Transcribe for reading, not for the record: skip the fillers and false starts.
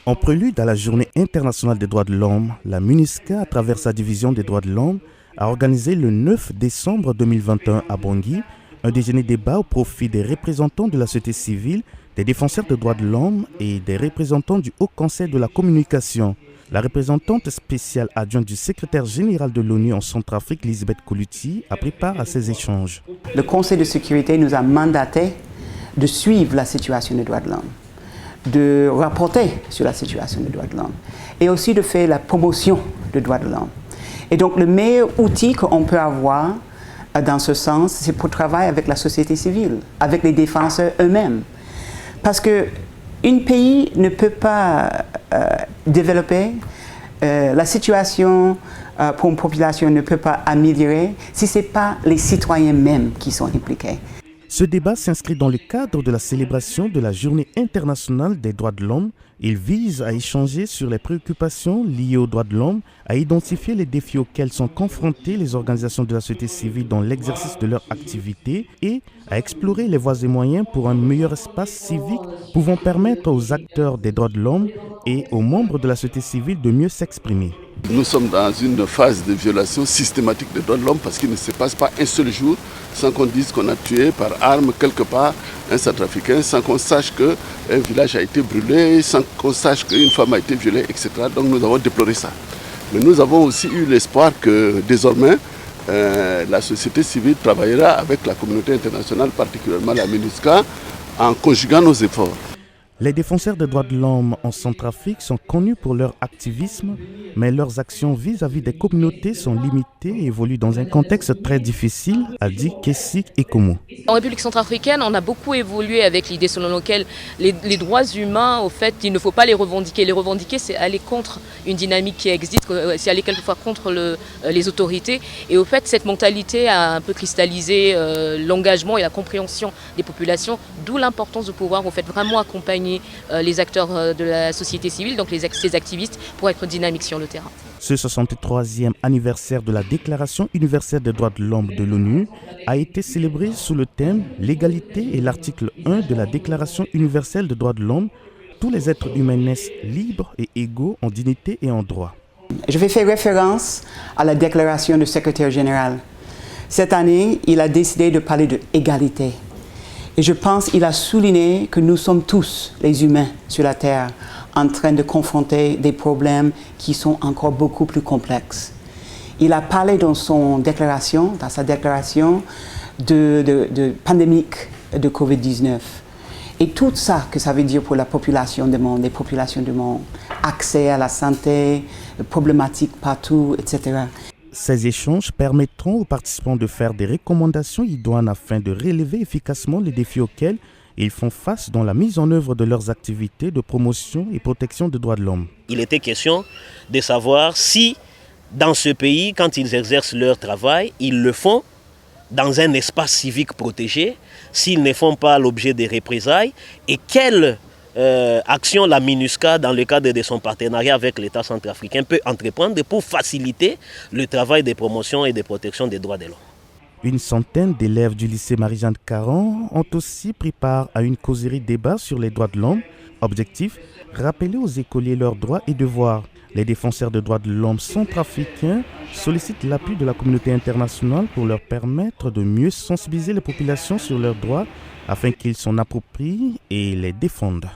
En prélude à la Journée internationale des droits de l'homme, la MINUSCA, à travers sa division des droits de l'homme, a organisé le 9 décembre 2021 à Bangui un déjeuner débat au profit des représentants de la société civile, des défenseurs des droits de l'homme et des représentants du Haut Conseil de la communication. La représentante spéciale adjointe du secrétaire général de l'ONU en Centrafrique, Elisabeth Koulouti, a pris part à ces échanges. Le Conseil de sécurité nous a mandaté de suivre la situation des droits de l'homme, de rapporter sur la situation des droits de l'homme et aussi de faire la promotion des droits de l'homme. Et donc le meilleur outil qu'on peut avoir dans ce sens, c'est pour travailler avec la société civile, avec les défenseurs eux-mêmes. Parce qu'un pays ne peut pas développer, la situation pour une population ne peut pas améliorer si ce n'est pas les citoyens mêmes qui sont impliqués. Ce débat s'inscrit dans le cadre de la célébration de la Journée internationale des droits de l'homme. Il vise à échanger sur les préoccupations liées aux droits de l'homme, à identifier les défis auxquels sont confrontées les organisations de la société civile dans l'exercice de leur activité et à explorer les voies et moyens pour un meilleur espace civique pouvant permettre aux acteurs des droits de l'homme et aux membres de la société civile de mieux s'exprimer. Nous sommes dans une phase de violation systématique des droits de l'homme parce qu'il ne se passe pas un seul jour sans qu'on dise qu'on a tué par arme quelque part un Centrafricain, sans qu'on sache qu'un village a été brûlé, sans qu'on sache qu'une femme a été violée, etc. Donc nous avons déploré ça. Mais nous avons aussi eu l'espoir que désormais la société civile travaillera avec la communauté internationale, particulièrement la MINUSCA, en conjuguant nos efforts. Les défenseurs des droits de l'homme en Centrafrique sont connus pour leur activisme, mais leurs actions vis-à-vis des communautés sont limitées et évoluent dans un contexte très difficile, a dit Kessik Ekomo. En République centrafricaine, on a beaucoup évolué avec l'idée selon laquelle les droits humains, au fait, il ne faut pas les revendiquer. Les revendiquer, c'est aller contre une dynamique qui existe, c'est aller quelquefois contre les autorités. Et au fait, cette mentalité a un peu cristallisé l'engagement et la compréhension des populations, d'où l'importance de pouvoir, au fait, vraiment accompagner les acteurs de la société civile, donc ces activistes, pour être dynamiques sur le terrain. Ce 63e anniversaire de la Déclaration universelle des droits de l'homme de l'ONU a été célébré sous le thème « L'égalité et l'article 1 de la Déclaration universelle des droits de l'homme. Tous les êtres humains naissent libres et égaux en dignité et en droit ». Je vais faire référence à la déclaration du secrétaire général. Cette année, il a décidé de parler de égalité. Et je pense qu'il a souligné que nous sommes tous, les humains sur la Terre, en train de confronter des problèmes qui sont encore beaucoup plus complexes. Il a parlé dans sa déclaration de pandémique de Covid-19. Et tout ça que ça veut dire pour la population du monde, les populations du monde, accès à la santé, problématiques partout, etc. Ces échanges permettront aux participants de faire des recommandations idoines afin de relever efficacement les défis auxquels ils font face dans la mise en œuvre de leurs activités de promotion et protection des droits de l'homme. Il était question de savoir si, dans ce pays, quand ils exercent leur travail, ils le font dans un espace civique protégé, s'ils ne font pas l'objet des représailles, et quelle action la MINUSCA, dans le cadre de son partenariat avec l'État centrafricain, peut entreprendre pour faciliter le travail de promotion et de protection des droits de l'homme. Une centaine d'élèves du lycée Marie-Jeanne Caron ont aussi pris part à une causerie débat sur les droits de l'homme. Objectif, rappeler aux écoliers leurs droits et devoirs. Les défenseurs des droits de l'homme centrafricains sollicitent l'appui de la communauté internationale pour leur permettre de mieux sensibiliser les populations sur leurs droits afin qu'ils s'en approprient et les défendent.